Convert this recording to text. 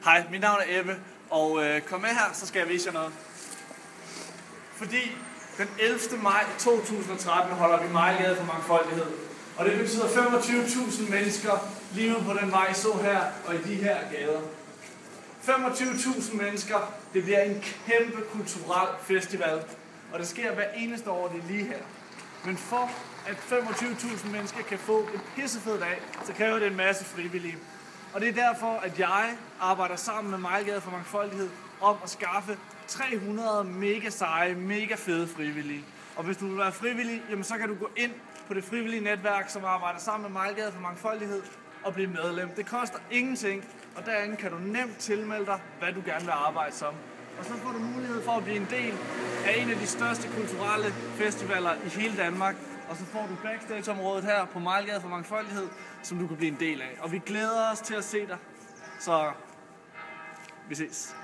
Hej, mit navn er Ebbe, og kom med her, så skal jeg vise jer noget. Fordi den 11. maj 2013 holder vi Mejlgade for Mangfoldighed. Og det betyder 25.000 mennesker lige ude på den vej, I så her, og i de her gader. 25.000 mennesker, det bliver en kæmpe kulturel festival, og det sker hver eneste år, det er lige her. Men for at 25.000 mennesker kan få en pissefed dag, så kræver det en masse frivillige. Og det er derfor, at jeg arbejder sammen med Mejlgade for Mangfoldighed om at skaffe 300 mega seje, mega fede frivillige. Og hvis du vil være frivillig, jamen så kan du gå ind på det frivillige netværk, som arbejder sammen med Mejlgade for Mangfoldighed og blive medlem. Det koster ingenting, og derinde kan du nemt tilmelde dig, hvad du gerne vil arbejde som. Og så får du mulighed for at blive en del af en af de største kulturelle festivaler i hele Danmark. Og så får du backstage-området her på Mejlgade for Mangfoldighed, som du kan blive en del af. Og vi glæder os til at se dig. Så vi ses.